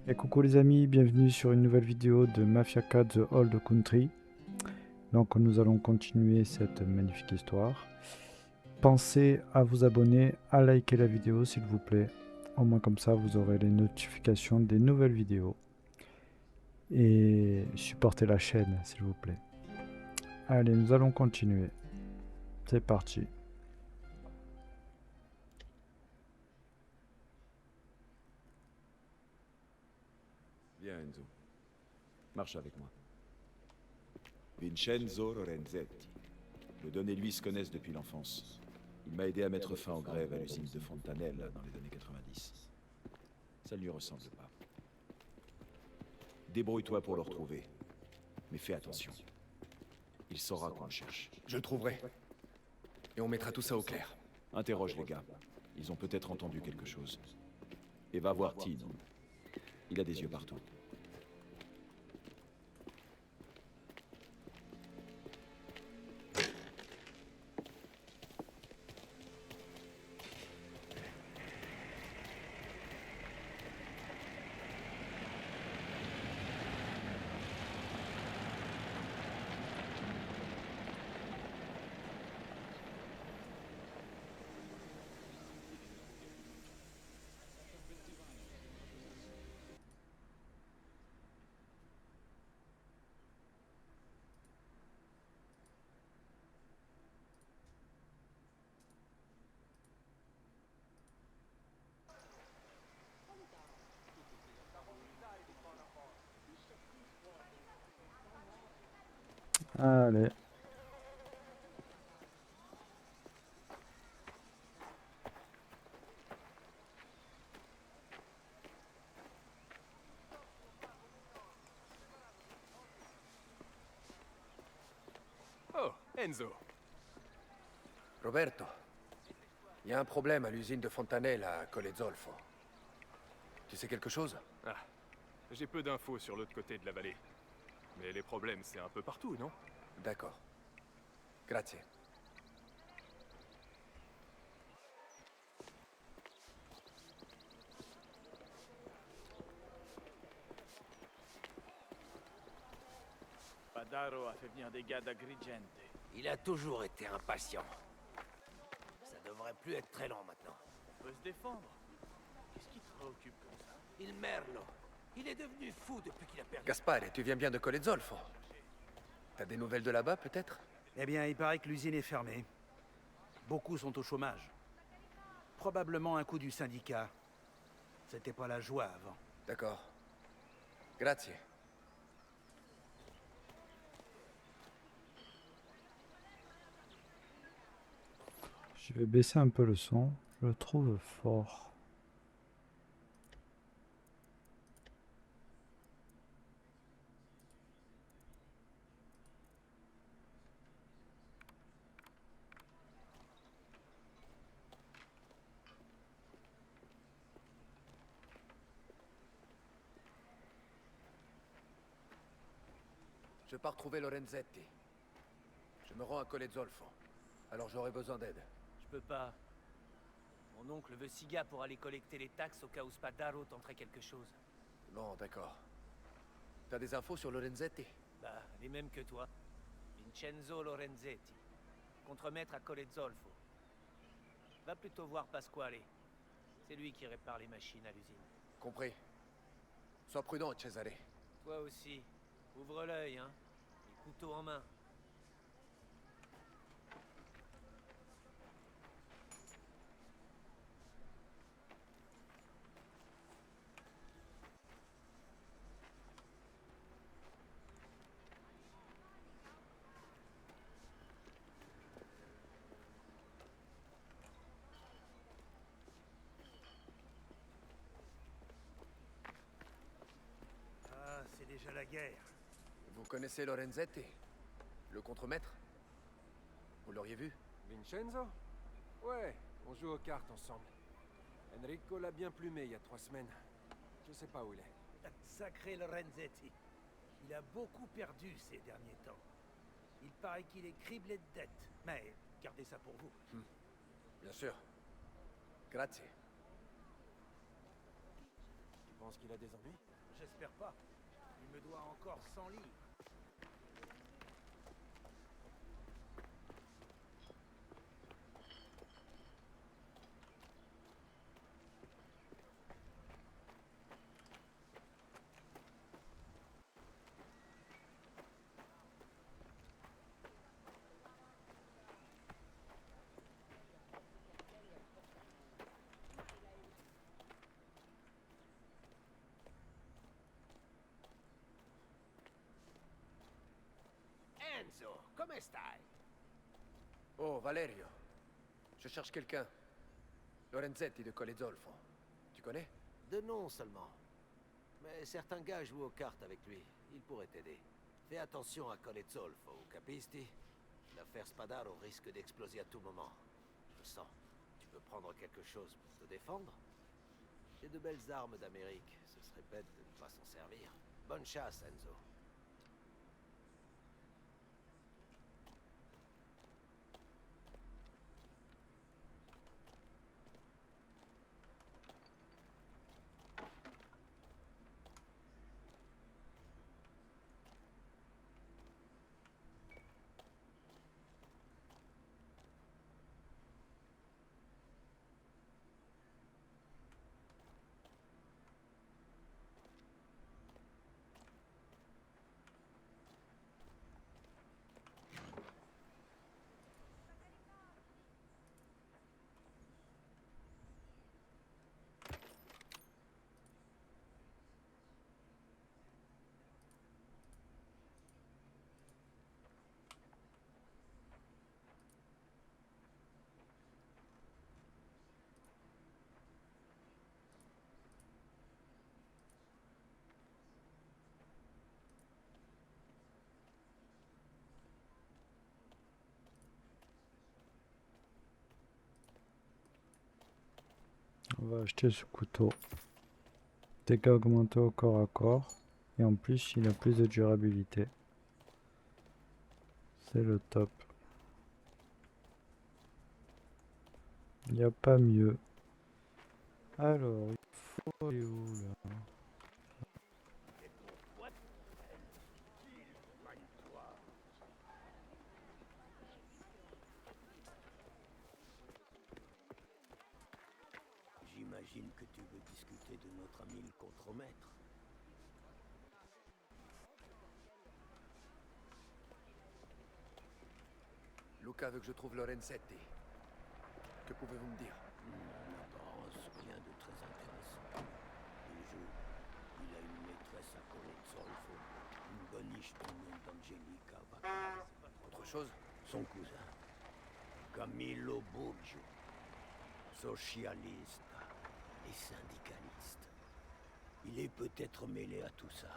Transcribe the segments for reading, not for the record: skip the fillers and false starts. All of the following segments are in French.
Et coucou les amis, bienvenue sur une nouvelle vidéo de Mafia 4 The Old Country. Donc nous allons continuer cette magnifique histoire. Pensez à vous abonner, à liker la vidéo s'il vous plaît. Au moins comme ça vous aurez les notifications des nouvelles vidéos. Et supportez la chaîne s'il vous plaît. Allez, nous allons continuer. C'est parti. Viens Enzo, marche avec moi. Vincenzo Lorenzetti. Le Don et lui se connaissent depuis l'enfance. Il m'a aidé à mettre fin aux grèves à l'usine de Fontanelle dans les années 90. Ça ne lui ressemble pas. Débrouille-toi pour le retrouver. Mais fais attention. Il saura qu'on le cherche. Je le trouverai. Et on mettra tout ça au clair. Interroge les gars. Ils ont peut-être entendu quelque chose. Et va voir Tino. Il a des yeux partout. Allez. Oh, Enzo. Roberto, il y a un problème à l'usine de Fontanelle à Colezzolfo. Tu sais quelque chose? Ah, j'ai peu d'infos sur l'autre côté de la vallée. Mais les problèmes, c'est un peu partout, non? D'accord. Grazie. Padaro a fait venir des gars d'Agrigente. Il a toujours été impatient. Ça devrait plus être très long maintenant. On peut se défendre. Qu'est-ce qui te préoccupe comme ça? Il merlo. Il est devenu fou depuis qu'il a perdu. Gaspare, tu viens bien de Colezzolfo. T'as des nouvelles de là-bas, peut-être? Eh bien, il paraît que l'usine est fermée. Beaucoup sont au chômage. Probablement un coup du syndicat. C'était pas la joie avant. D'accord. Grazie. Je vais baisser un peu le son. Je le trouve fort. Je pars trouver Lorenzetti. Je me rends à Colezzolfo. Alors j'aurai besoin d'aide. Je peux pas. Mon oncle veut Siga pour aller collecter les taxes au cas où Spadaro tenterait quelque chose. Bon, d'accord. T'as des infos sur Lorenzetti? Bah, les mêmes que toi. Vincenzo Lorenzetti. Contremaître à Colezzolfo. Va plutôt voir Pasquale. C'est lui qui répare les machines à l'usine. Compris. Sois prudent, Cesare. Toi aussi. Ouvre l'œil, hein. Les couteaux en main. Ah, c'est déjà la guerre. Vous connaissez Lorenzetti? Le contremaître? Vous l'auriez vu? Vincenzo? Ouais, on joue aux cartes ensemble. Enrico l'a bien plumé il y a 3 semaines. Je sais pas où il est. Sacré Lorenzetti. Il a beaucoup perdu ces derniers temps. Il paraît qu'il est criblé de dettes. Mais gardez ça pour vous. Bien sûr. Grazie. penses qu'il a des ennuis? J'espère pas. Il me doit encore 100 livres. Enzo, come stai? Oh, Valerio. Je cherche quelqu'un. Lorenzetti de Colle Zolfo. Tu connais? De nom seulement. Mais certains gars jouent aux cartes avec lui. Il pourrait t'aider. Fais attention à Colle Zolfo, capisti? L'affaire Spadaro risque d'exploser à tout moment. Je le sens. Tu peux prendre quelque chose pour te défendre? J'ai de belles armes d'Amérique. Ce serait bête de ne pas s'en servir. Bonne chasse, Enzo. On va acheter ce couteau. Dégâts augmentés au corps à corps. Et en plus, il a plus de durabilité. C'est le top. Il n'y a pas mieux. Alors, il faut aller où là? J'imagine que tu veux discuter de notre ami le contremaître. Luca veut que je trouve Lorenzetti. Que pouvez-vous me dire? En apparence, rien de très intéressant. Il a une maîtresse à Colle Zolfo, une boniche du nom d'Angelica Vaccarese. Autre chose? Son cousin, Camillo Burgio, socialiste et syndicaliste. Il est peut-être mêlé à tout ça.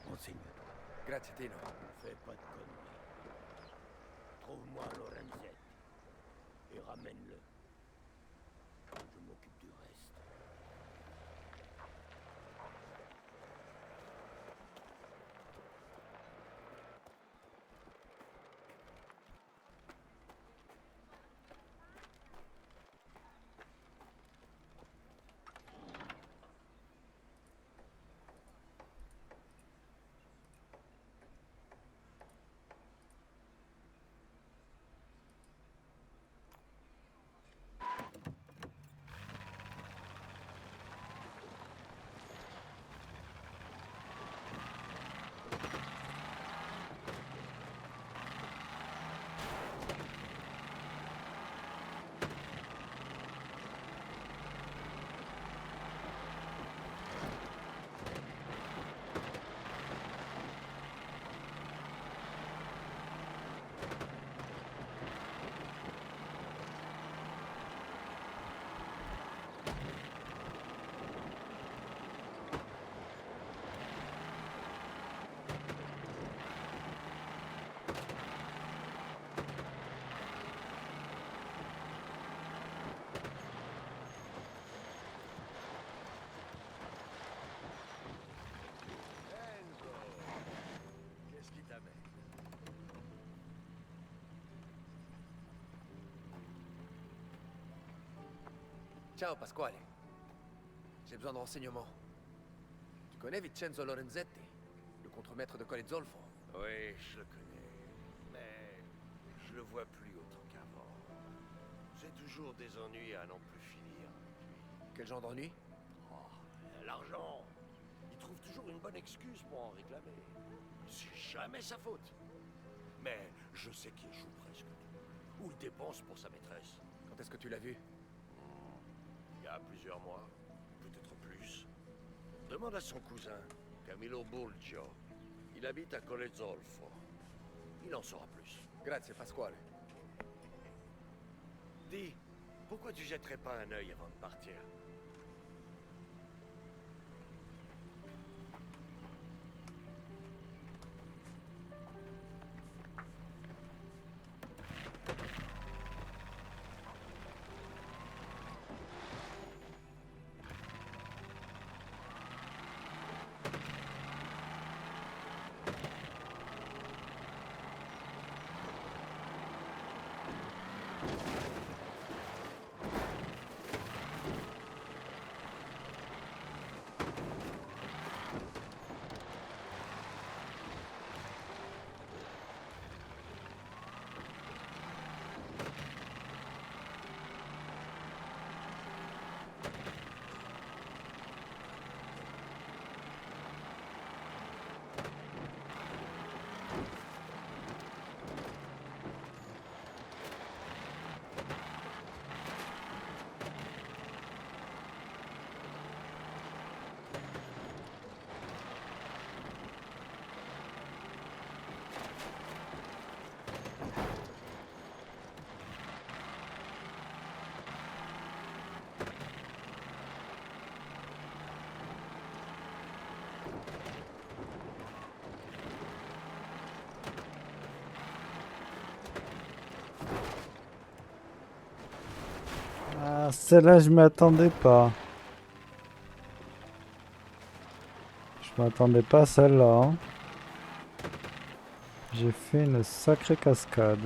Renseigne-toi. Grazie, Tino. Fais pas de conneries. Trouve-moi Lorenzetti et ramène-le. Je m'occupe du reste. Ciao, Pasquale. J'ai besoin de renseignements. connais Vincenzo Lorenzetti, le contremaître de Colet Zolfo? Oui, je le connais. Mais je le vois plus autant qu'avant. J'ai toujours des ennuis à n'en plus finir. Quel genre d'ennui? Oh, l'argent. Il trouve toujours une bonne excuse pour en réclamer. C'est jamais sa faute. Mais je sais qu'il joue presque tout. Ou il dépense pour sa maîtresse. Quand est-ce que tu l'as vu? Il y a plusieurs mois, peut-être plus. Demande à son cousin, Camillo Burgio. Il habite à Colet Zolfo. Il en saura plus. Grazie, Pasquale. Dis, pourquoi tu jetterais pas un œil avant de partir? Ah, celle-là, je m'attendais pas. Je m'attendais pas à celle-là, hein. J'ai fait une sacrée cascade.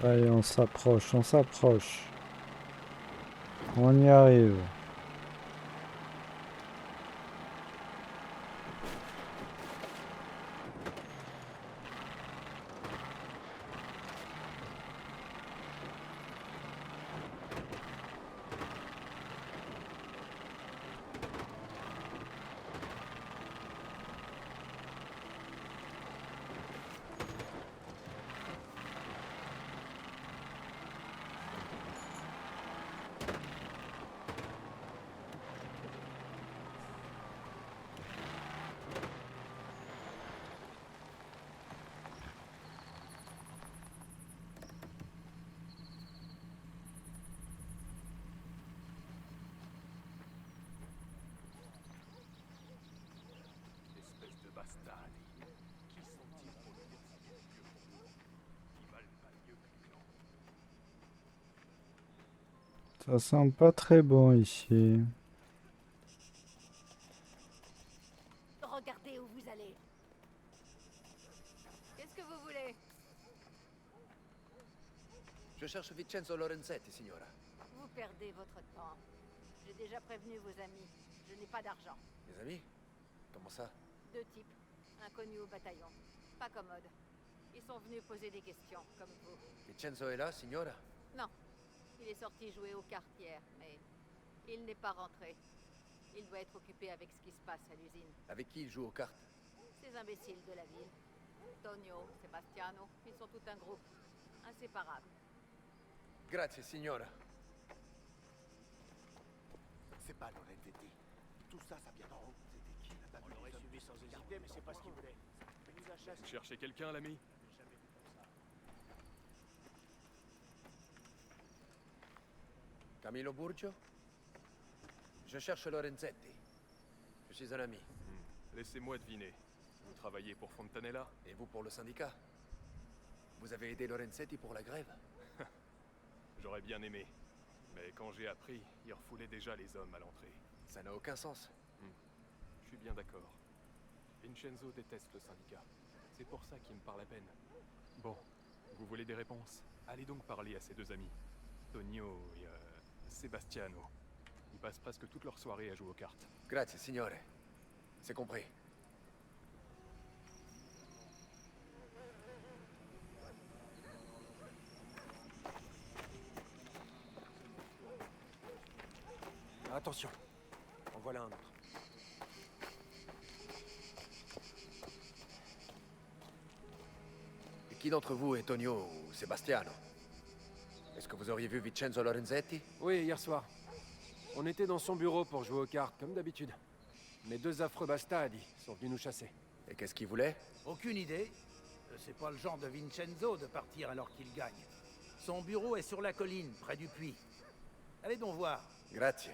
Ça y est, on s'approche, on s'approche. On y arrive. Espèce de bastardi. Qui sont-ils pour nous dire si bien mieux pour nous? Ils valent pas mieux que les clan. Ça sent pas très bon ici. Regardez où vous allez. Qu'est-ce que vous voulez? Je cherche Vincenzo Lorenzetti, signora. Vous perdez votre temps. J'ai déjà prévenu vos amis. Je n'ai pas d'argent. Mes amis? Comment ça? 2 types, inconnus au bataillon. Pas commodes. Ils sont venus poser des questions, comme vous. Vincenzo est là, signora? Non. Il est sorti jouer aux cartes hier, mais il n'est pas rentré. Il doit être occupé avec ce qui se passe à l'usine. Avec qui il joue aux cartes? Ces imbéciles de la ville. Tonio, Sebastiano, ils sont tout un groupe. Inséparables. Grazie, signora. C'est pas Lorenzetti. Tout ça, ça vient d'en haut. C'était qui là-bas? On l'aurait suivi sans hésiter, mais c'est pas ce qu'il voulait. Il nous a chassés. Vous cherchez quelqu'un, l'ami? Jamais vu comme ça. Camillo Burgio? Je cherche Lorenzetti. Je suis un ami. Laissez-moi deviner. Vous travaillez pour Fontanella? Et vous pour le syndicat? Vous avez aidé Lorenzetti pour la grève? J'aurais bien aimé. Mais quand j'ai appris, il refoulait déjà les hommes à l'entrée. Ça n'a aucun sens. Je suis bien d'accord. Vincenzo déteste le syndicat. C'est pour ça qu'il me parle à peine. Bon, vous voulez des réponses? Allez donc parler à ses 2 amis. Tonio et Sebastiano. Ils passent presque toute leur soirée à jouer aux cartes. Grazie, signore. C'est compris. Attention. En voilà un autre. Et qui d'entre vous est Tonio ou Sebastiano? Est-ce que vous auriez vu Vincenzo Lorenzetti? Oui, hier soir. On était dans son bureau pour jouer aux cartes, comme d'habitude. Mais 2 affreux bastards sont venus nous chasser. Et qu'est-ce qu'il voulait? Aucune idée. C'est pas le genre de Vincenzo de partir alors qu'il gagne. Son bureau est sur la colline, près du puits. Allez donc voir. Grazie.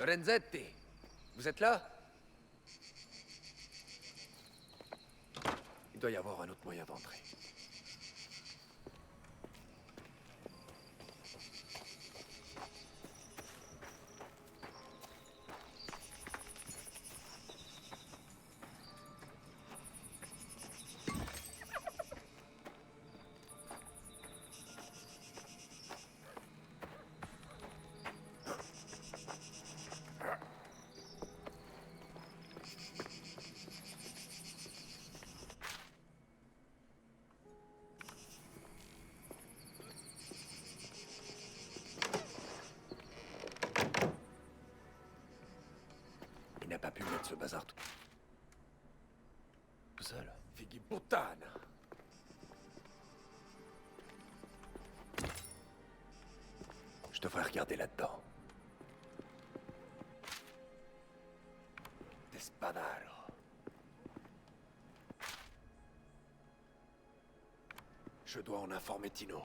Lorenzetti, vous êtes là? Il doit y avoir un autre moyen d'entrer. Il n'a pas pu mettre ce bazar tout seul. Fighi puttana! Je devrais regarder là-dedans. Despadaro. Je dois en informer Tino.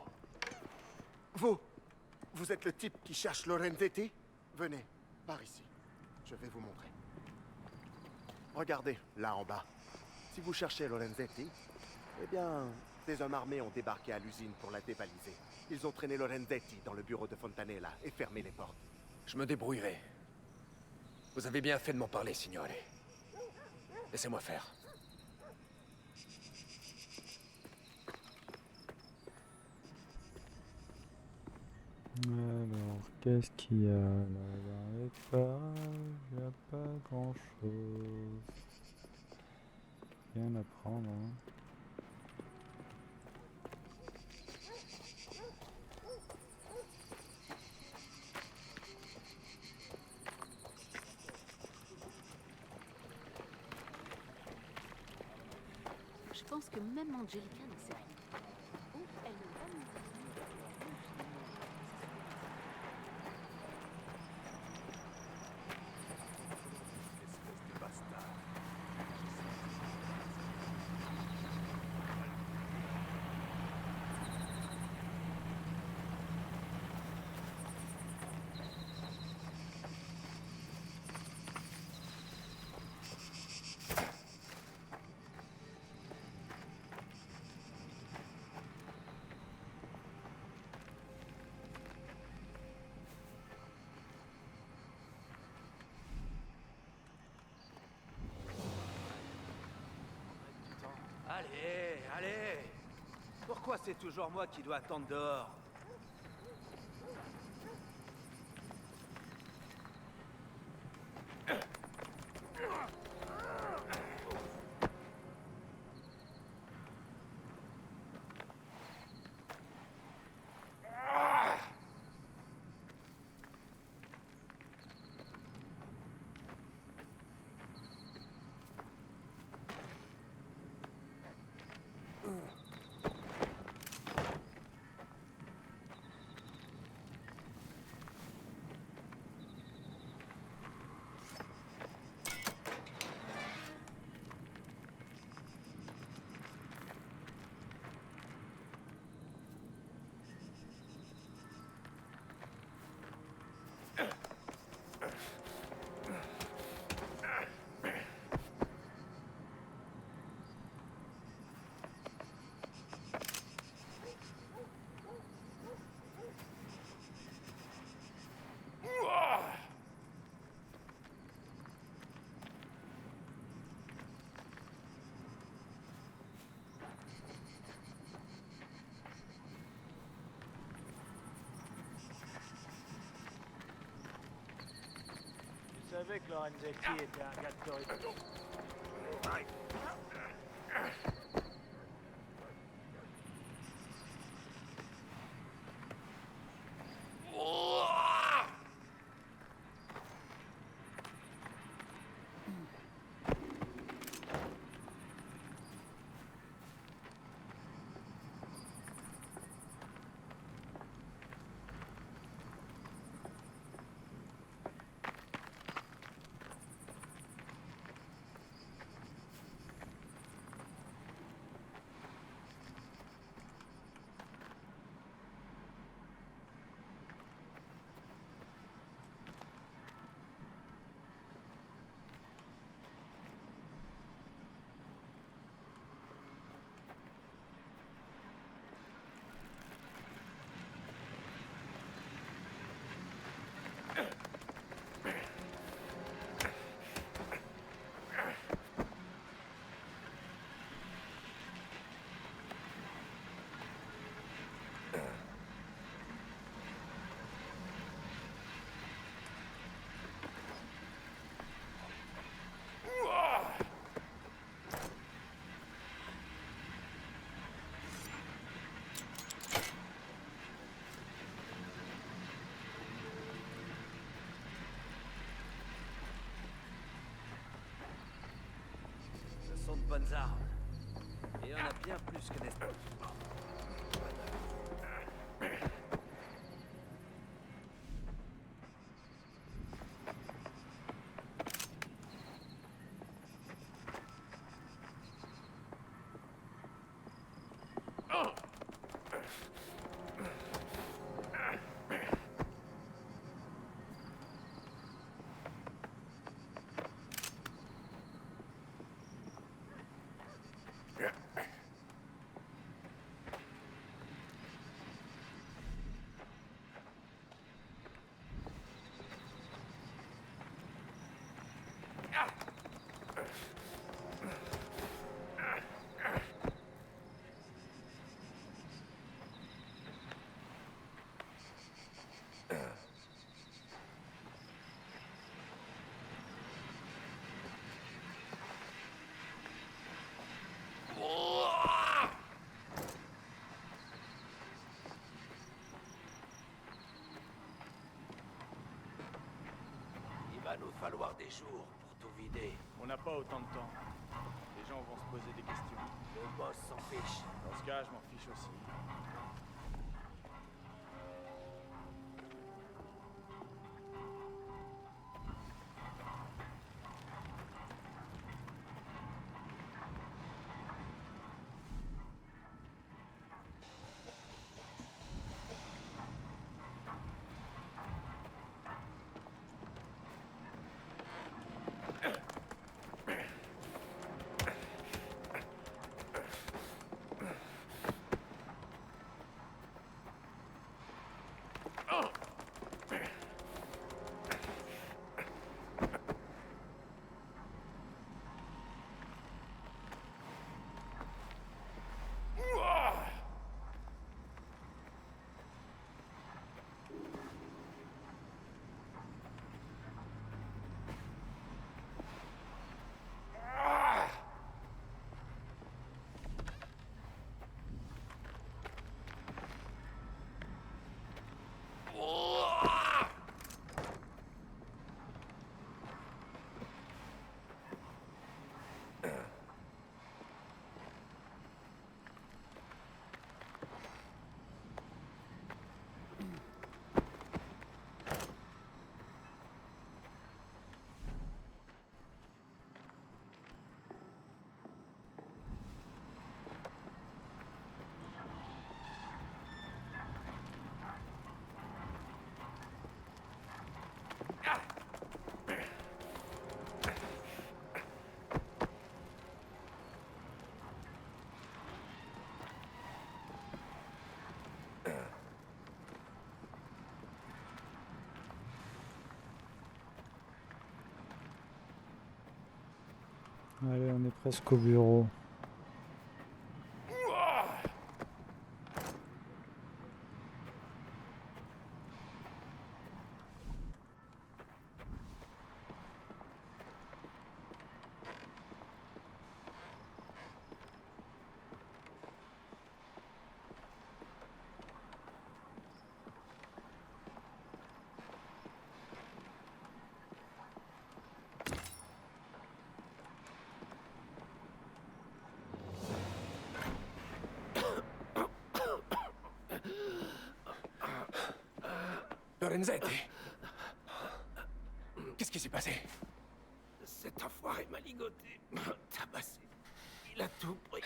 Vous êtes le type qui cherche Lorenzetti? Venez, par ici. Je vais vous montrer. Regardez, là en bas. Si vous cherchez Lorenzetti, eh bien, des hommes armés ont débarqué à l'usine pour la dévaliser. Ils ont traîné Lorenzetti dans le bureau de Fontanella et fermé les portes. Je me débrouillerai. Vous avez bien fait de m'en parler, signore. Laissez-moi faire. Alors, qu'est-ce qu'il y a là dans les pages? Il n'y a pas grand-chose. Rien à prendre, hein. Je pense que même Angelica n'en sait rien. Ou elle ne va nous dire. Espèce de bastard. Pourquoi c'est toujours moi qui dois attendre dehors? Je savais que Lorenzetti était un gars de Torino. Ce sont de bonnes armes. Et on a bien plus que des... Il va nous falloir des jours pour tout vider. On n'a pas autant de temps. Les gens vont se poser des questions. Le boss s'en fiche. Dans ce cas, je m'en fiche aussi. Allez, on est presque au bureau. Lorenzetti. Qu'est-ce qui s'est passé? Cet enfoiré m'a ligoté, tabassé. Il a tout pris.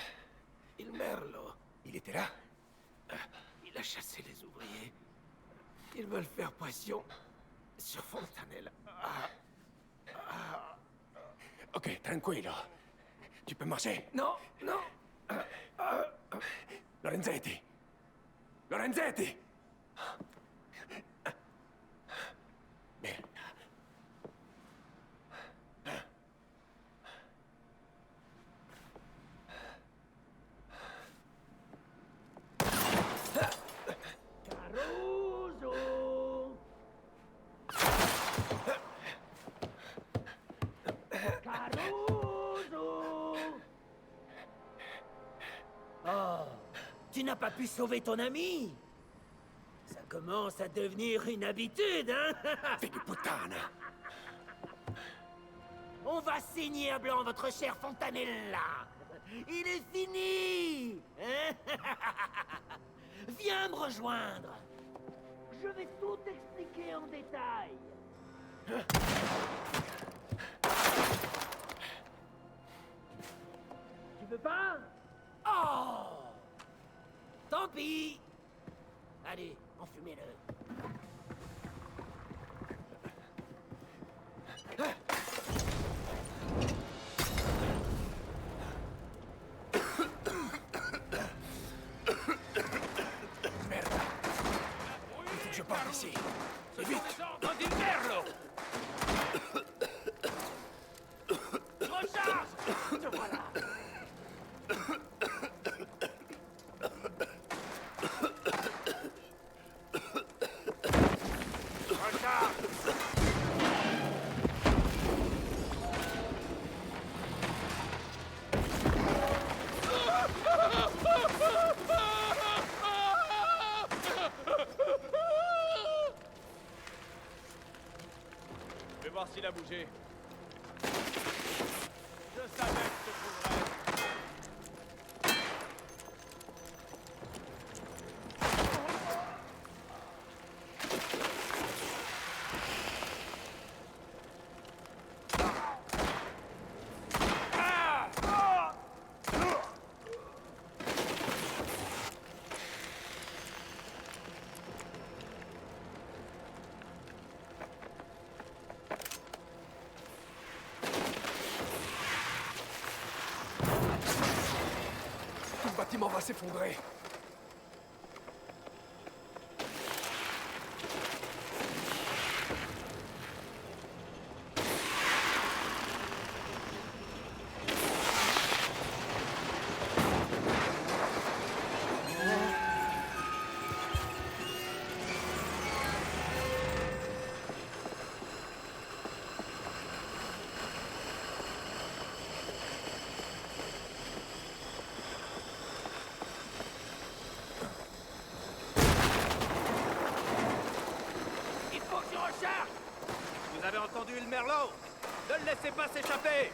Il merlot. Il était là? Il a chassé les ouvriers. Ils veulent faire pression sur Fontanella. Ok, tranquillo. Tu peux marcher? Non, non. Lorenzetti! Lorenzetti! Merde. Caruso! Caruso! Oh, tu n'as pas pu sauver ton ami? Ça commence à devenir une habitude, hein? Fais du puttana! On va signer à blanc votre cher Fontanella. Il est fini. Hein? Viens me rejoindre. Je vais tout expliquer en détail. Tu veux pas? Oh! Tant pis. Allez, enfumez-le. Je pars d'ici. Et vite! Je vais voir s'il a bougé. Je savais que tu trouverais. Tout le bâtiment va s'effondrer. Il faut que je recharge! Vous avez entendu le merlot? Ne le laissez pas s'échapper!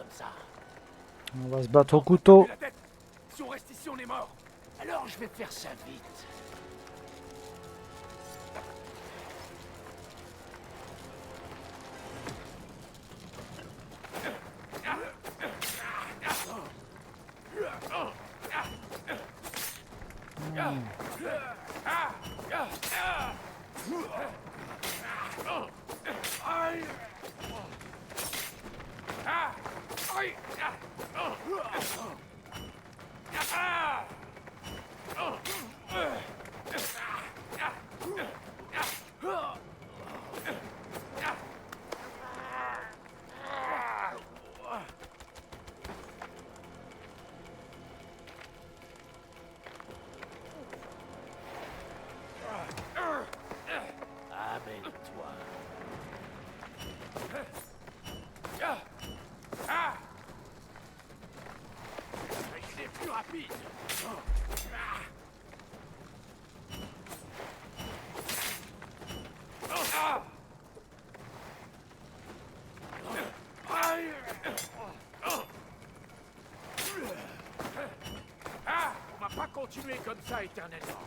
comme ça. On va se battre au couteau. La tête. Si on reste ici, on est mort. Alors je vais faire ça vite. Amène-toi. Il est plus rapide. On va pas continuer comme ça éternellement.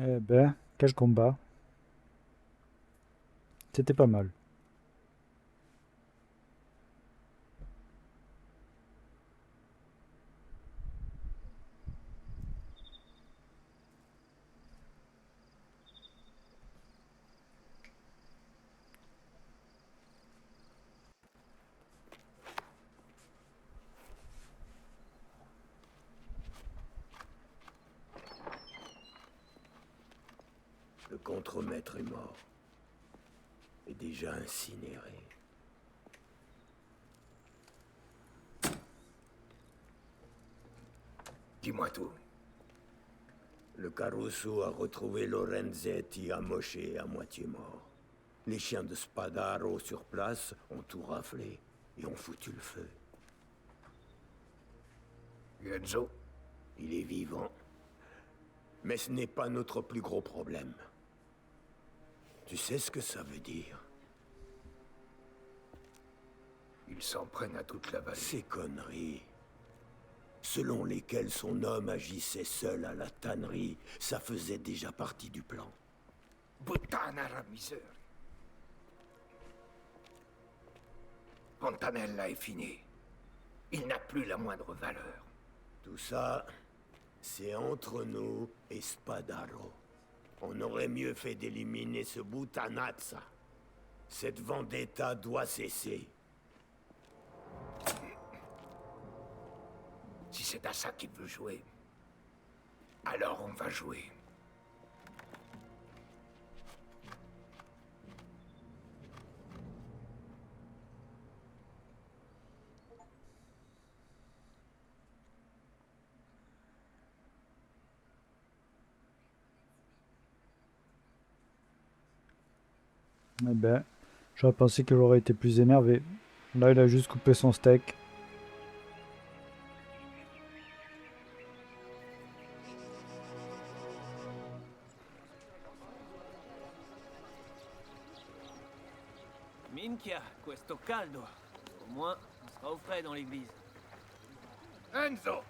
Eh ben, quel combat. C'était pas mal. Le contremaître est mort. Et déjà incinéré. Dis-moi tout. Le Caruso a retrouvé Lorenzetti amoché et à moitié mort. Les chiens de Spadaro sur place ont tout raflé et ont foutu le feu. Enzo? Il est vivant. Mais ce n'est pas notre plus gros problème. Tu sais ce que ça veut dire? Ils s'en prennent à toute la vallée. Ces conneries. Selon lesquelles son homme agissait seul à la tannerie, ça faisait déjà partie du plan. Puttana la misère. Fontanella est fini. Il n'a plus la moindre valeur. Tout ça, c'est entre nous et Spadaro. On aurait mieux fait d'éliminer ce Buttanazza. Cette vendetta doit cesser. Si c'est à ça qu'il veut jouer, alors on va jouer. Eh ben, j'aurais pensé qu'il aurait été plus énervé. Là, il a juste coupé son steak. Minchia, questo caldo. Au moins, on sera au frais dans l'église. Enzo!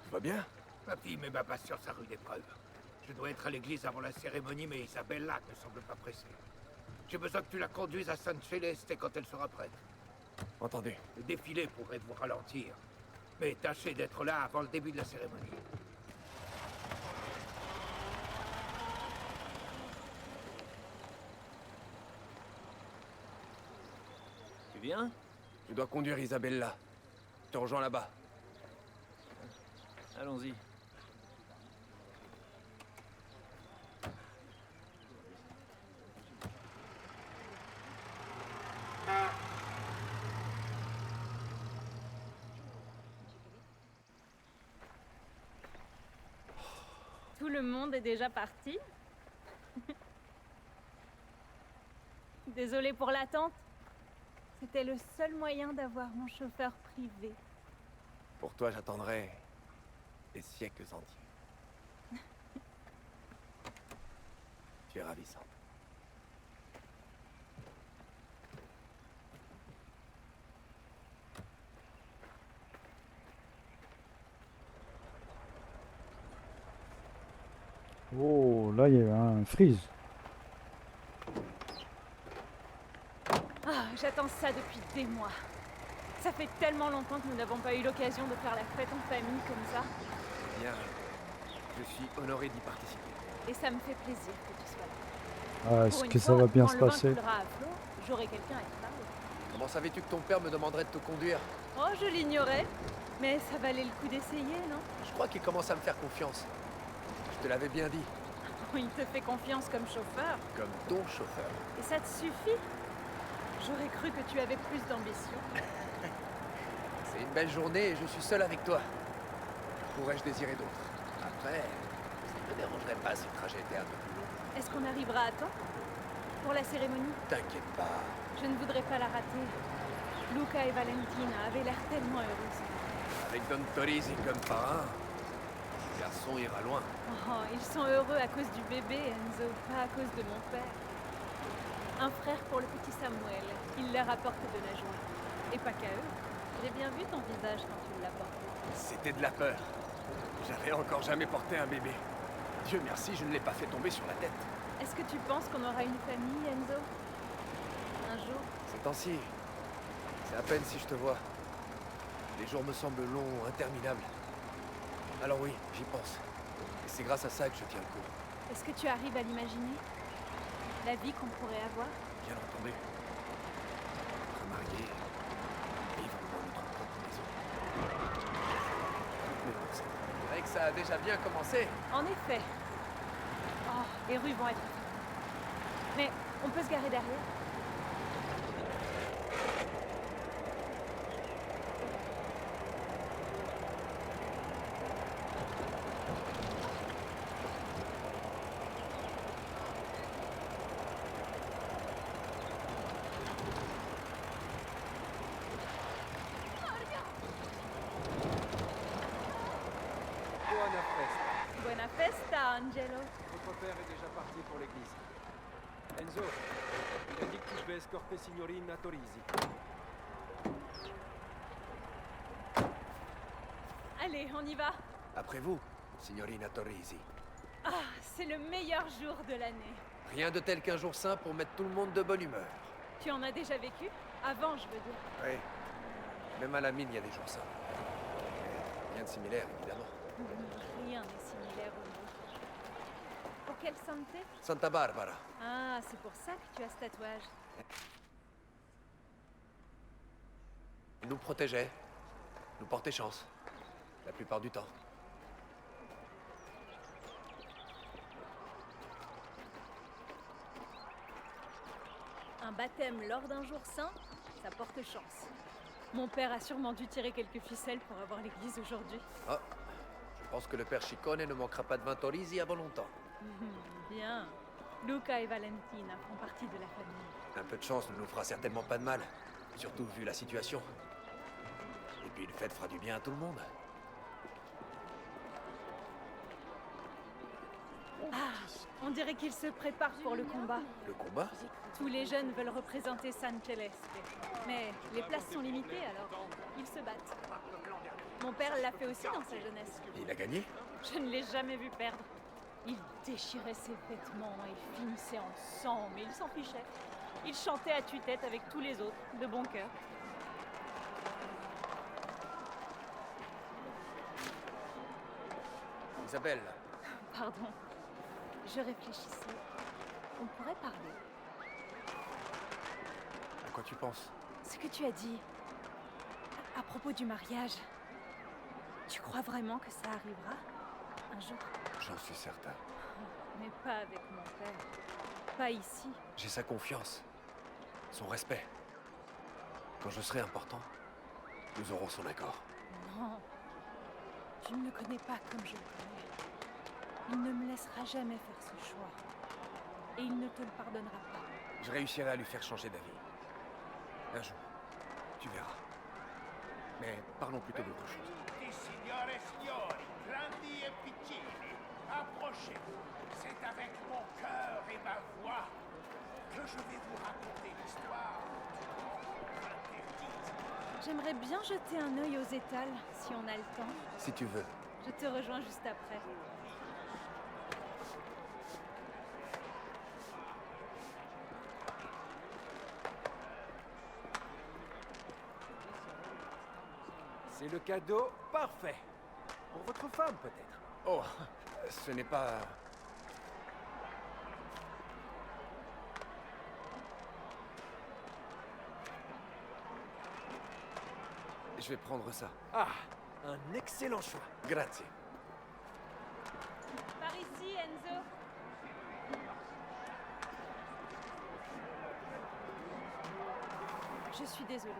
Tu vas bien? Ma fille met ma patience à rude épreuve. Je dois être à l'église avant la cérémonie, mais Isabella ne semble pas pressée. J'ai besoin que tu la conduises à San Celeste quand elle sera prête. Entendez. Le défilé pourrait vous ralentir. Mais tâchez d'être là avant le début de la cérémonie. Tu viens? Je dois conduire Isabella. Je te rejoins là-bas. Allons-y. Tout le monde est déjà parti? Désolée pour l'attente. C'était le seul moyen d'avoir mon chauffeur privé. Pour toi, j'attendrai des siècles entiers. Tu es ravissante. Oh, là, il y a un freeze. Ah, j'attends ça depuis des mois. Ça fait tellement longtemps que nous n'avons pas eu l'occasion de faire la fête en famille comme ça. Bien, je suis honoré d'y participer. Et ça me fait plaisir que tu sois là. Ah, est-ce que ça va bien se passer? J'aurai quelqu'un à qui parler. Comment savais-tu que ton père me demanderait de te conduire? Oh, je l'ignorais. Mais ça valait le coup d'essayer, non? Je crois qu'il commence à me faire confiance. Je te l'avais bien dit. Il te fait confiance comme chauffeur. Comme ton chauffeur. Et ça te suffit? J'aurais cru que tu avais plus d'ambition. C'est une belle journée et je suis seul avec toi. Pourrais-je désirer d'autres? Après, ça ne me dérangerait pas si le trajet était un peu plus long. Est-ce qu'on arrivera à temps? Pour la cérémonie? T'inquiète pas. Je ne voudrais pas la rater. Luca et Valentina avaient l'air tellement heureux. Avec Don Torisi comme parrain, le garçon ira loin. Oh, ils sont heureux à cause du bébé, Enzo, pas à cause de mon père. Un frère pour le petit Samuel. Il leur apporte de la joie. Et pas qu'à eux. J'ai bien vu ton visage quand tu l'as porté. C'était de la peur. J'avais encore jamais porté un bébé. Dieu merci, je ne l'ai pas fait tomber sur la tête. Est-ce que tu penses qu'on aura une famille, Enzo? Un jour? Ces temps-ci, c'est à peine si je te vois. Les jours me semblent longs, interminables. Alors oui, j'y pense. Et c'est grâce à ça que je tiens le coup. Est-ce que tu arrives à l'imaginer? La vie qu'on pourrait avoir? Bien entendu. Être marié, vivre dans notre propre maison. Mais bon, c'est vrai que ça a déjà bien commencé. En effet. Oh, les rues vont être... Mais on peut se garer derrière? Buona festa. Buona festa, Angelo. Votre père est déjà parti pour l'église. Enzo, il a dit que tu devais escorter Signorina Torisi. Allez, on y va. Après vous, Signorina Torisi. Ah, c'est le meilleur jour de l'année. Rien de tel qu'un jour saint pour mettre tout le monde de bonne humeur. Tu en as déjà vécu? Avant, je veux dire. Oui. Même à la mine, il y a des jours saints. Rien de similaire, évidemment. Rien n'est similaire au nôtre. Pour quelle santé? Santa Barbara. Ah, c'est pour ça que tu as ce tatouage. Il nous protégeait. Nous portait chance. La plupart du temps. Un baptême lors d'un jour saint, ça porte chance. Mon père a sûrement dû tirer quelques ficelles pour avoir l'église aujourd'hui. Ah, je pense que le père Ciccone ne manquera pas de vin Torisi avant longtemps. Bien. Luca et Valentina font partie de la famille. Un peu de chance ne nous fera certainement pas de mal. Surtout vu la situation. Et puis une fête fera du bien à tout le monde. Ah, on dirait qu'ils se préparent pour le combat. Le combat? Tous les jeunes veulent représenter San Celeste. Mais les places sont limitées alors. Ils se battent. Mon père l'a fait aussi dans sa jeunesse. Il a gagné? Je ne l'ai jamais vu perdre. Il déchirait ses vêtements et finissait en sang, mais il s'en fichait. Il chantait à tue-tête avec tous les autres, de bon cœur. Isabelle, Pardon. Je réfléchissais. On pourrait parler. à quoi tu penses? Ce que tu as dit. À propos du mariage. Tu crois vraiment que ça arrivera? Un jour? J'en suis certain. Mais pas avec mon père. Pas ici. J'ai sa confiance. Son respect. Quand je serai important, nous aurons son accord. Non. Tu ne le connais pas comme je le connais. Il ne me laissera jamais faire ce choix. Et il ne te le pardonnera pas. Je réussirai à lui faire changer d'avis. Un jour. Tu verras. Mais parlons plutôt d'autre chose. Tutti signore e signori, grandi e piccini, approchez-vous. C'est avec mon cœur et ma voix que je vais vous raconter l'histoire interdite. J'aimerais bien jeter un œil aux étals, si on a le temps. Si tu veux. Je te rejoins juste après. C'est le cadeau parfait. Pour votre femme, peut-être. Oh, ce n'est pas... Je vais prendre ça. Ah, un excellent choix. Grazie. Par ici, Enzo. Je suis désolée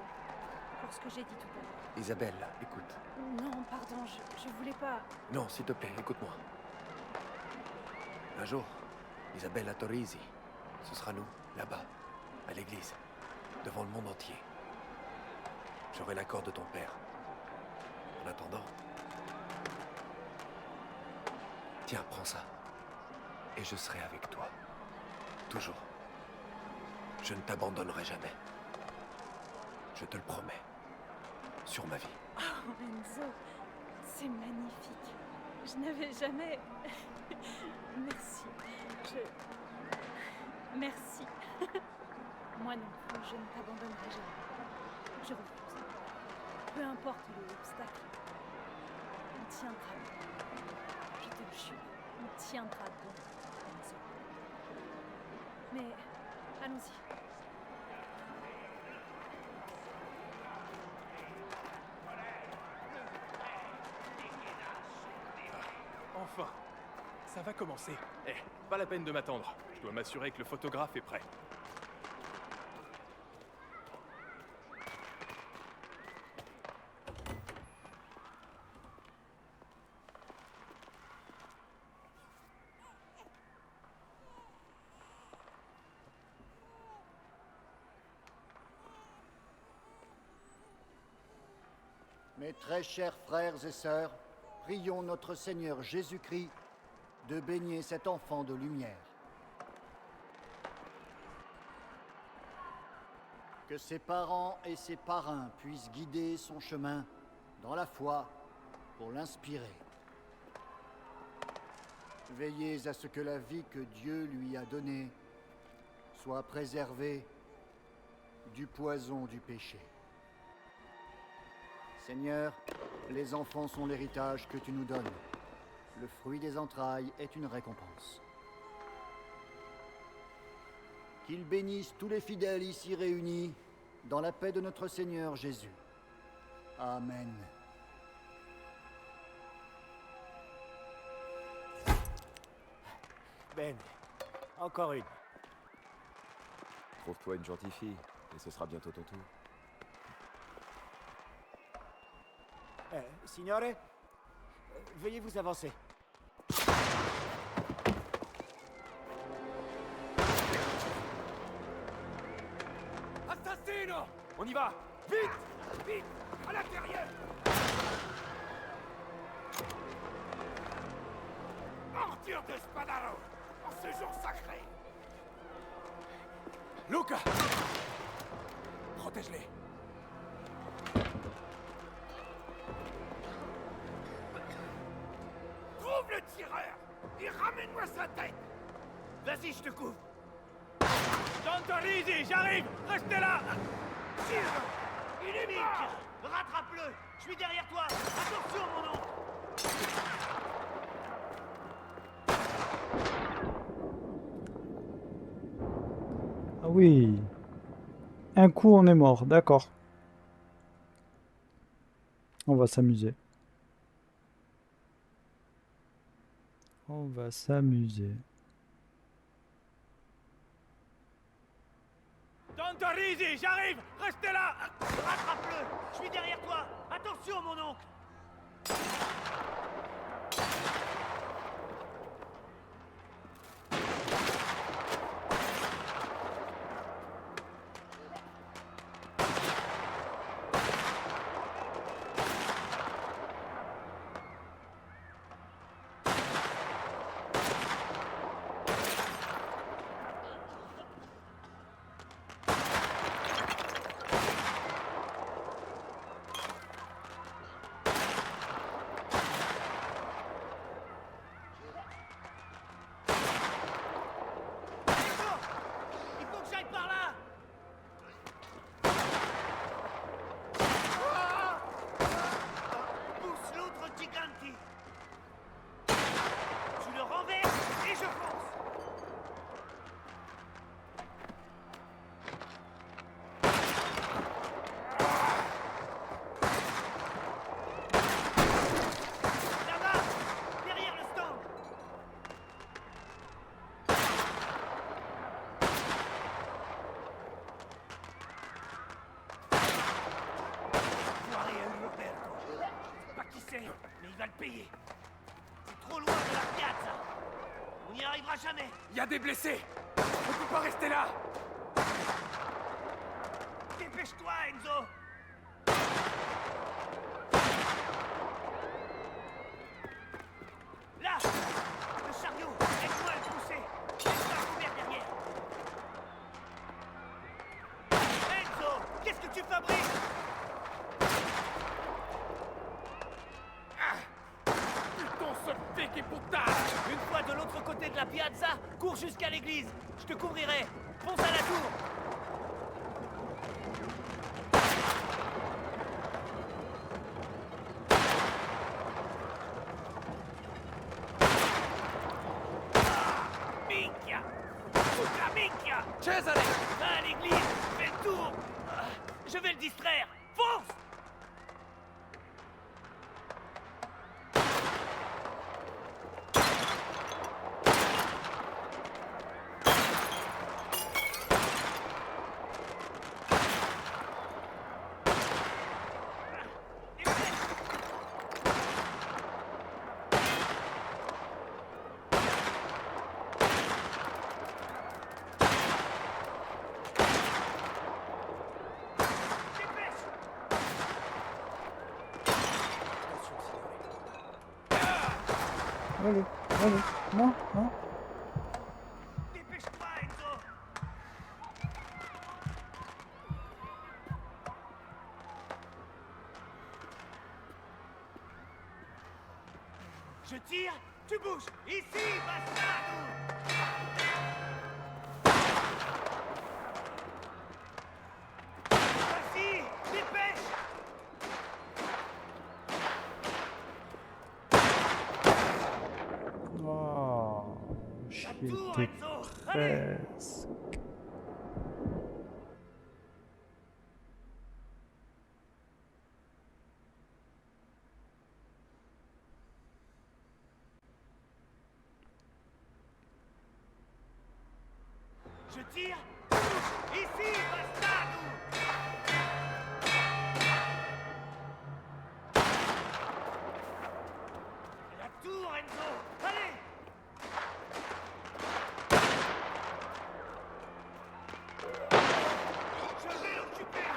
pour ce que j'ai dit tout à l'heure. Isabelle, écoute. Non, pardon, je voulais pas... Non, s'il te plaît, écoute-moi. Un jour, Isabelle à Torisi, ce sera nous, là-bas, à l'église, devant le monde entier. J'aurai l'accord de ton père. En attendant... Tiens, prends ça. Et je serai avec toi. Toujours. Je ne t'abandonnerai jamais. Je te le promets. Sur ma vie. Oh, Enzo, c'est magnifique. Je n'avais jamais... Merci. Merci. Moi non plus, je ne t'abandonnerai jamais. Je refuse. Peu importe l'obstacle. On tiendra bon. Je te le jure, on tiendra bon, Enzo. Mais, allons-y. Enfin, ça va commencer. Eh, pas la peine de m'attendre. Je dois m'assurer que le photographe est prêt. Mes très chers frères et sœurs, prions notre Seigneur Jésus-Christ de baigner cet enfant de lumière. Que ses parents et ses parrains puissent guider son chemin dans la foi pour l'inspirer. Veillez à ce que la vie que Dieu lui a donnée soit préservée du poison du péché. Seigneur, les enfants sont l'héritage que tu nous donnes. Le fruit des entrailles est une récompense. Qu'il bénisse tous les fidèles ici réunis dans la paix de notre Seigneur Jésus. Amen. Ben, encore une. Trouve-toi une gentille fille, et ce sera bientôt ton tour. Signore, veuillez vous avancer. Assassino! On y va! Vite! Vite! À l'intérieur! Ordure de Spadaro! En ce jour sacré! Luca! Protège-les! Trouve le tireur! Et ramène-moi sa tête! Vas-y, je te couvre! Don Torisi, j'arrive! Restez là! Tire! Il est mort! Rattrape-le! Je suis derrière toi! Attention, mon oncle! Ah oui. Un coup, on est mort. D'accord. On va s'amuser. On va s'amuser. Tantorisi, j'arrive! Restez là! Rattrape-le! Je suis derrière toi! Attention, mon oncle! Mais il va le payer. C'est trop loin de la piazza. On n'y arrivera jamais. Il y a des blessés. On peut pas rester là. Dépêche-toi, Enzo. Là, le chariot. Laisse-moi le pousser. Laisse-moi courir derrière. Enzo, qu'est-ce que tu fabriques? Une fois de l'autre côté de la piazza, cours jusqu'à l'église. Je te couvrirai. Fonce à la tour. Minchia! Puta minchia! Cesare! Va à l'église. Fais le tour. Je vais le distraire. Fonce! Allez, allez. Non, non. Dépêche-toi, Enzo. Je tire, tu bouges. Ici, bastardo. Vas-y, dépêche. Oh, j'y étais presque. Je tire, tu bouges. Ici, bastardo. La tour, Enzo. Allez. Je vais l'occuper.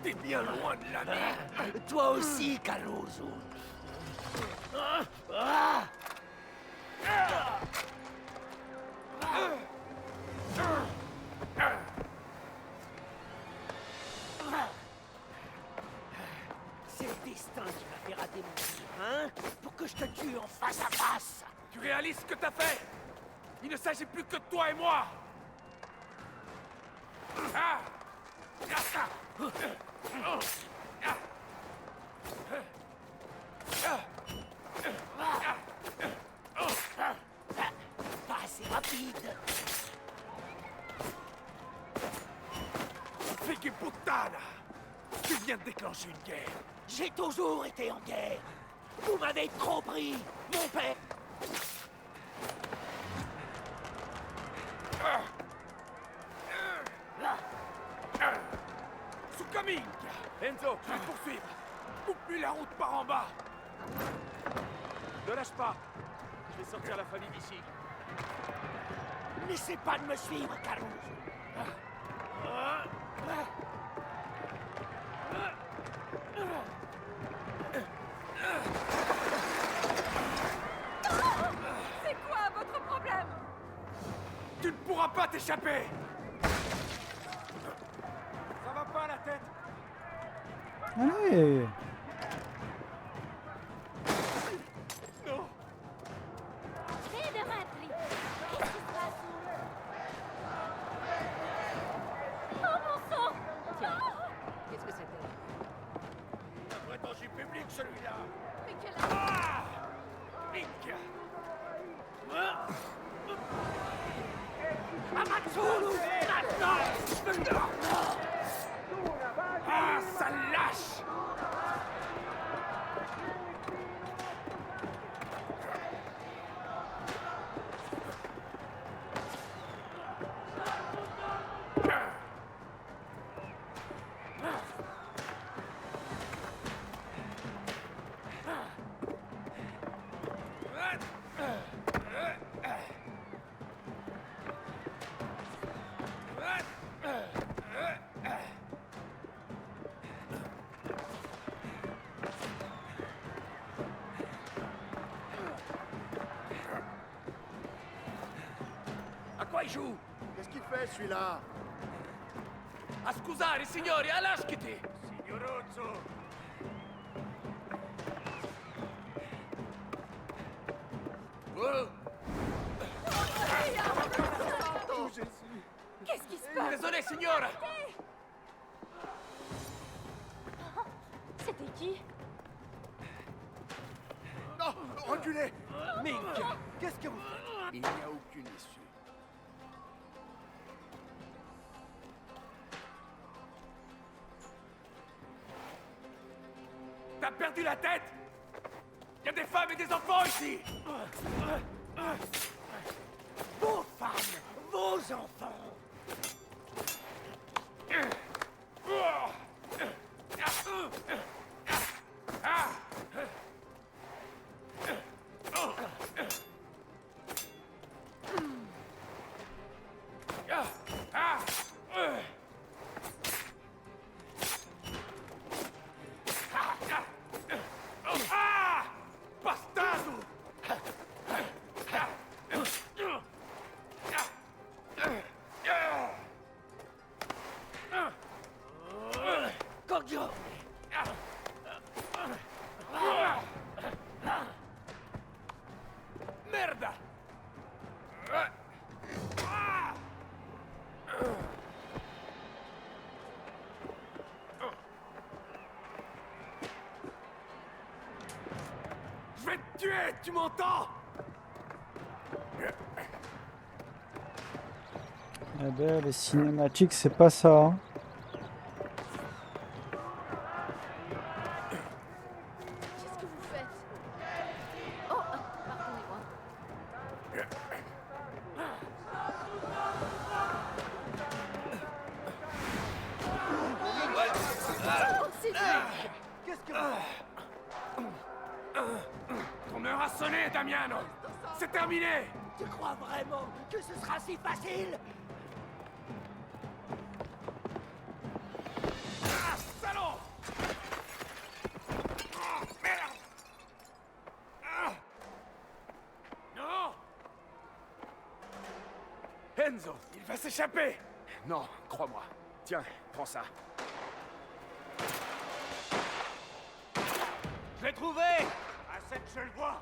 T'es bien loin de la mer. Toi aussi, Caruso. C'est le destin qui m'a fait rater mon tir, hein? Pour que je te tue en face à face. Tu réalises ce que t'as fait? Il ne s'agit plus que de toi et moi! Ah! Pas assez rapide. Figue puttana! Tu viens de déclencher une guerre! J'ai toujours été en guerre. Vous m'avez trop pris, mon père. Sukaminka! Enzo, je vais te poursuivre! Coupe-lui la route par en bas! Ne lâche pas. Je vais sortir la famille d'ici. N'essaie pas de me suivre, Carouge. C'est quoi votre problème? Tu ne pourras pas t'échapper! Ça va pas la tête? Allez! Non! Oh mon sang! Tiens, qu'est-ce que c'était? Un vrai danger public, celui-là. Mais quel... Ah! Minka! Amatsulu, maintenant, je veux le... Ah, ça lâche! À quoi il joue? Qu'est-ce qu'il fait, celui-là? A scusare, signori, alaschiti! Signorozzo. Qu'est-ce qui se passe? Désolé, signora! C'était qui? Non, reculez! Minka, qu'est-ce que vous faites? Il n'y a aucune issue. T'as perdu la tête? Il y a des femmes et des enfants ici! Vos femmes, vos enfants. Bastardo! Coglione. Merda! Je vais te tuer, tu m'entends? Eh ben, les cinématiques, c'est pas ça. Hein. Qu'est-ce que vous faites? Oh, pardonnez-moi. Oh, c'est lui. Qu'est-ce que Ton heure a sonné, Damiano! C'est terminé! Tu crois vraiment que ce sera si facile? Ah, salaud! Ah, merde! Ah! Non! Enzo, il va s'échapper! Non, crois-moi. Tiens, prends ça. Je l'ai trouvé! À cette je le vois.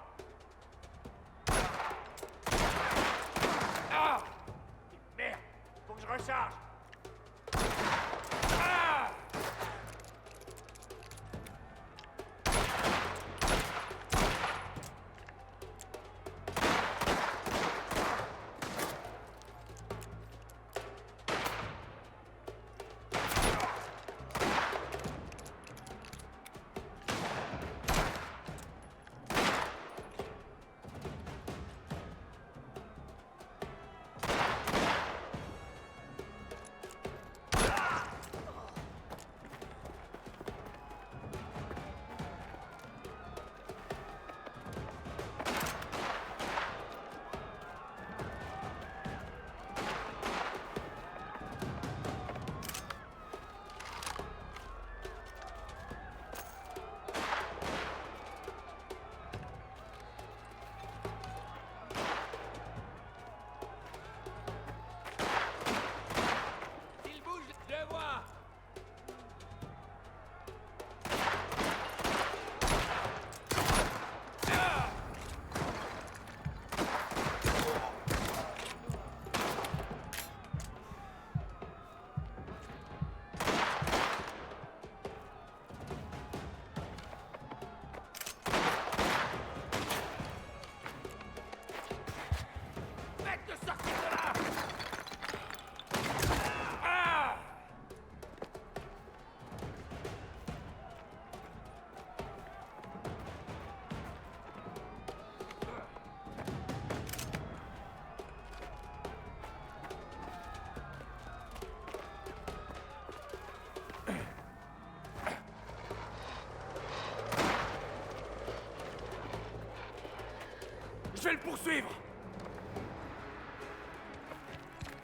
vais le poursuivre.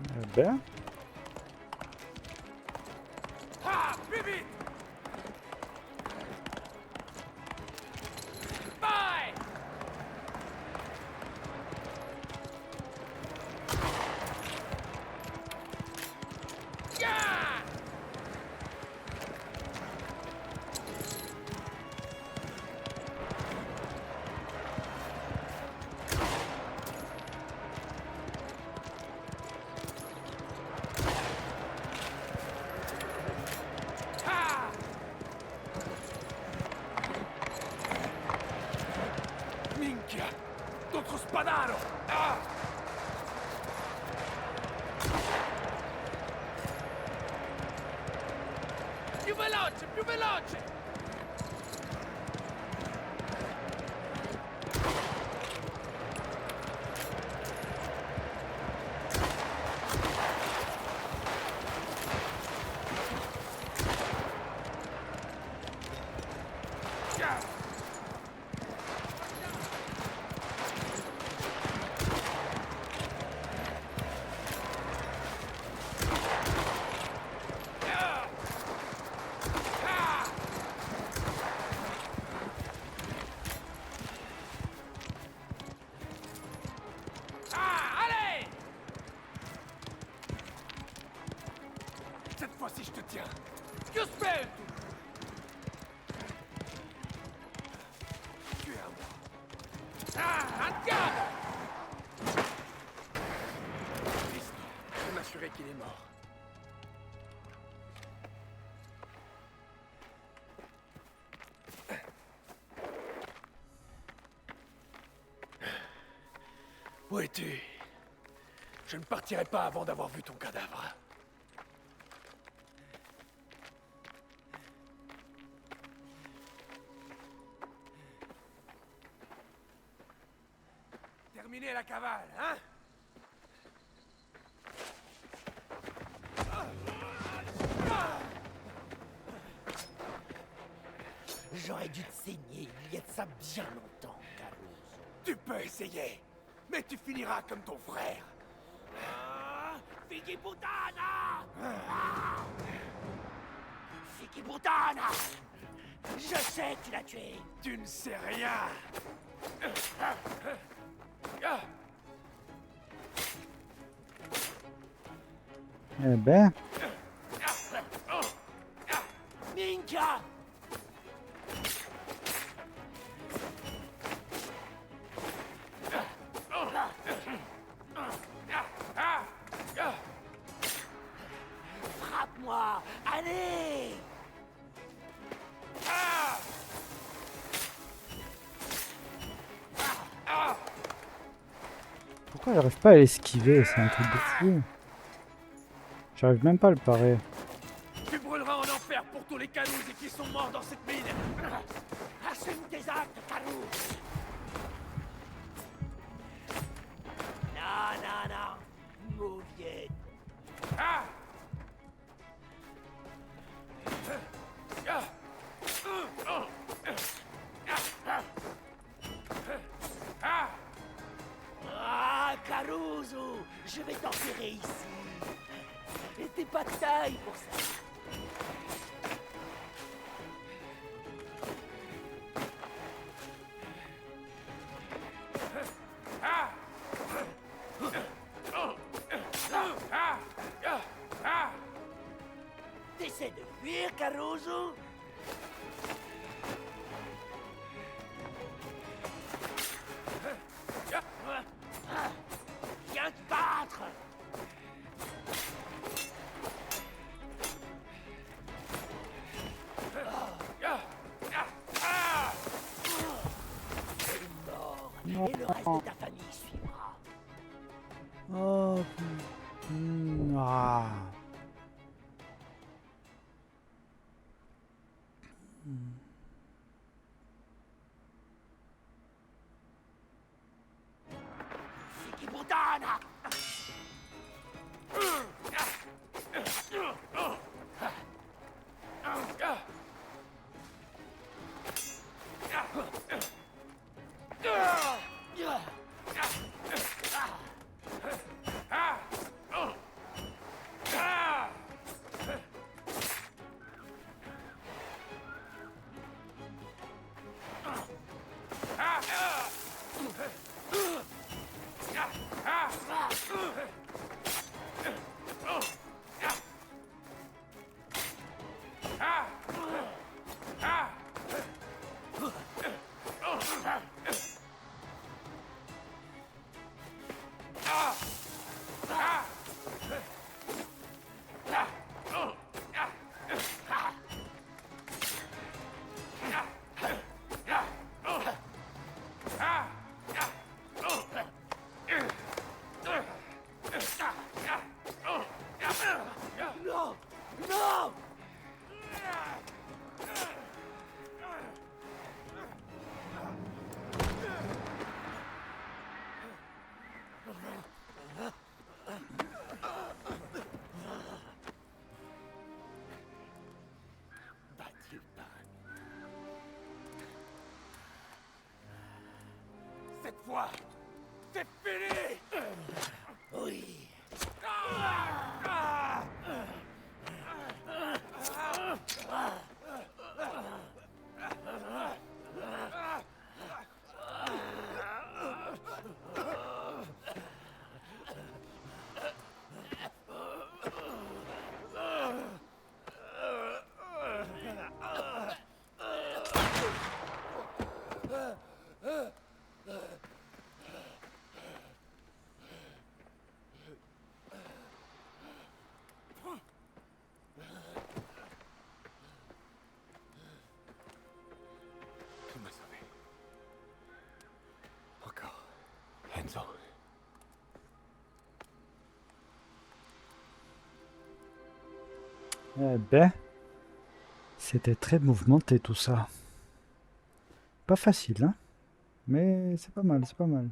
Eh ben, Ah, plus vite. Bye. Yeah. Ah. Minchia! D'autres spadaro! Ah! Più veloce, più veloce! Yeah. Ah, allez! Cette fois-ci, je te tiens. Que spell! Tu es à moi. Ah, andiamo! Triste. Je vais m'assurer qu'il est mort. Où es-tu? Je ne partirai pas avant d'avoir vu ton cadavre. Terminez la cavale, hein? J'aurais dû te saigner il y a de ça bien longtemps, Caruso. Tu peux essayer, mais tu finiras comme ton frère. Fighi puttana! Fighi puttana! Je sais que tu l'as tué! Tu ne sais rien. eh ben, Minchia! Frappe-moi! Allez! pourquoi j'arrive pas à l'esquiver? C'est un truc de fou. J'arrive même pas à le parer. Tu brûleras en enfer pour tous les Canusi qui sont morts dans cette mine. Assume tes actes, Carou! Non, non, non! Mouviette! Ah! Ah, Caruso! Je vais t'enterrer ici! Et t'es pas de taille pour ça! T'essaies de fuir, Caruso? Viens te battre! Et le reste de ta famille suivra. Oh, ah. Fighi puttana! fois, c'est fini! Oui. Tu m'as sauvé. Encore. Enzo. Eh ben, c'était très mouvementé tout ça. Pas facile, hein? Mais c'est pas mal, c'est pas mal.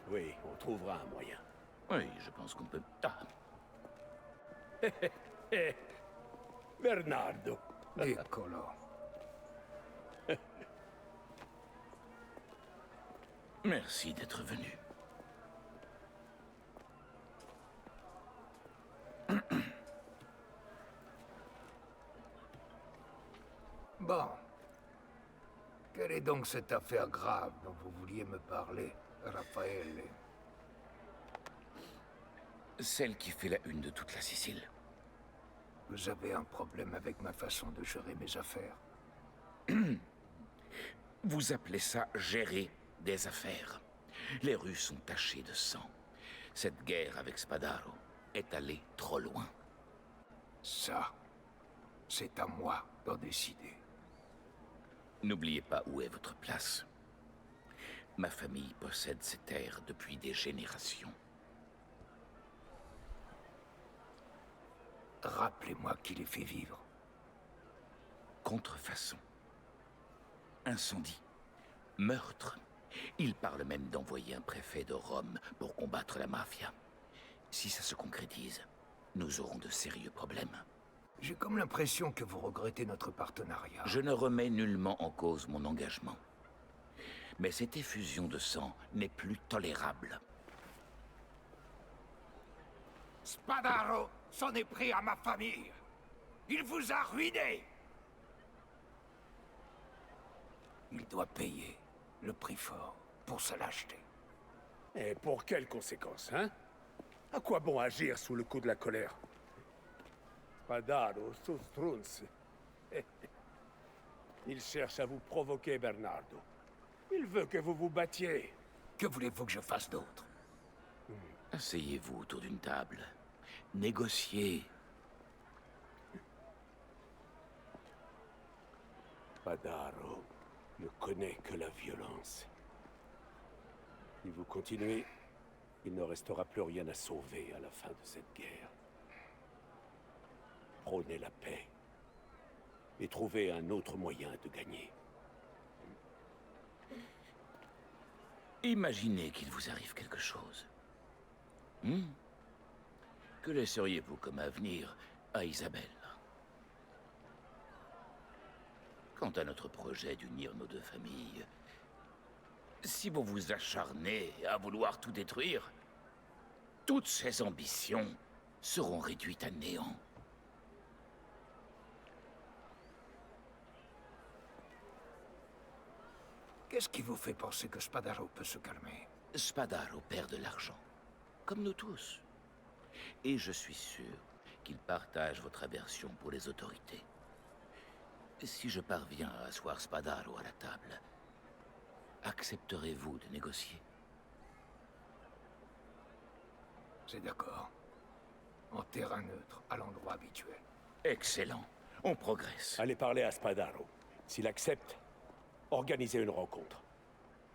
Oui, on trouvera un moyen. Oui, je pense qu'on peut... Ah, Bernardo. Eccolo. merci d'être venu. Bon. Quelle est donc cette affaire grave dont vous vouliez me parler, Raffaele? Celle qui fait la une de toute la Sicile. Vous avez un problème avec ma façon de gérer mes affaires? Vous appelez ça gérer des affaires. Les rues sont tachées de sang. Cette guerre avec Spadaro est allée trop loin. Ça, c'est à moi d'en décider. N'oubliez pas où est votre place. Ma famille possède ces terres depuis des générations. Rappelez-moi qui les fait vivre. Contrefaçon. Incendie. Meurtre. Il parle même d'envoyer un préfet de Rome pour combattre la mafia. Si ça se concrétise, nous aurons de sérieux problèmes. J'ai comme l'impression que vous regrettez notre partenariat. Je ne remets nullement en cause mon engagement. Mais cette effusion de sang n'est plus tolérable. Spadaro s'en est pris à ma famille. Il vous a ruiné. Il doit payer le prix fort pour sa lâcheté. Et pour quelles conséquences, hein? À quoi bon agir sous le coup de la colère? Spadaro, Sostrunz. Il cherche à vous provoquer, Bernardo. Il veut que vous vous battiez. Que voulez-vous que je fasse d'autre? Asseyez-vous autour d'une table. Négociez. Spadaro ne connaît que la violence. Si vous continuez, il ne restera plus rien à sauver à la fin de cette guerre. Prônez la paix et trouvez un autre moyen de gagner. Imaginez qu'il vous arrive quelque chose. Que laisseriez-vous comme avenir à Isabelle? Quant à notre projet d'unir nos deux familles, si vous vous acharnez à vouloir tout détruire, toutes ces ambitions seront réduites à néant. Qu'est-ce qui vous fait penser que Spadaro peut se calmer? Spadaro perd de l'argent, comme nous tous. Et je suis sûr qu'il partage votre aversion pour les autorités. Si je parviens à asseoir Spadaro à la table, accepterez-vous de négocier? C'est d'accord. En terrain neutre, à l'endroit habituel. Excellent. On progresse. Allez parler à Spadaro. S'il accepte, organisez une rencontre.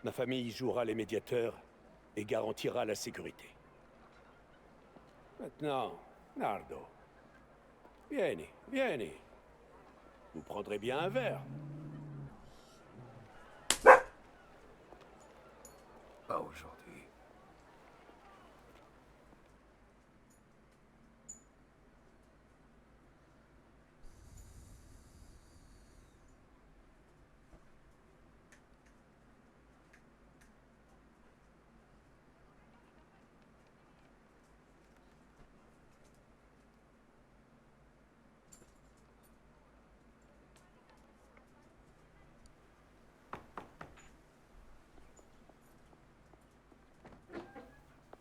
Ma famille jouera les médiateurs et garantira la sécurité. Maintenant, Nardo, Vieni, vieni. Vous prendrez bien un verre. Pas aujourd'hui.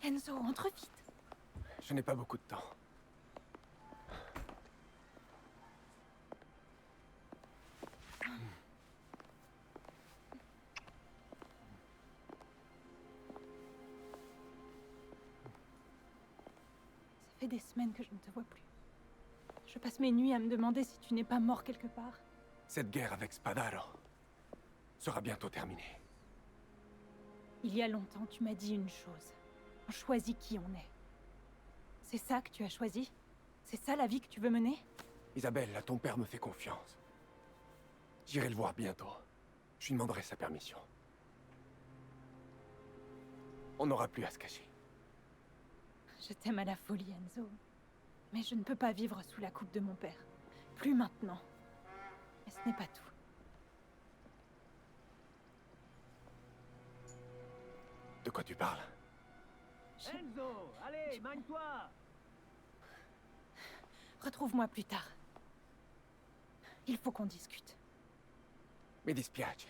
Enzo, entre vite. Je n'ai pas beaucoup de temps. Ça fait des semaines que je ne te vois plus. Je passe mes nuits à me demander si tu n'es pas mort quelque part. Cette guerre avec Spadaro sera bientôt terminée. Il y a longtemps, tu m'as dit une chose. On choisit qui on est. C'est ça que tu as choisi? C'est ça la vie que tu veux mener? Isabelle, là, ton père me fait confiance. J'irai le voir bientôt. Je lui demanderai sa permission. On n'aura plus à se cacher. Je t'aime à la folie, Enzo. Mais je ne peux pas vivre sous la coupe de mon père. Plus maintenant. Mais ce n'est pas tout. De quoi tu parles? Enzo, allez, magne-toi! Retrouve-moi plus tard. Il faut qu'on discute. Mi dispiace.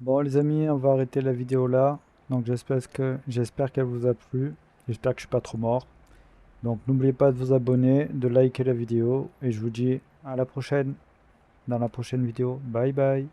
Bon les amis, on va arrêter la vidéo là. Donc j'espère qu'elle vous a plu. J'espère que je suis pas trop mort. Donc n'oubliez pas de vous abonner, de liker la vidéo. Et je vous dis à la prochaine, dans la prochaine vidéo. Bye bye.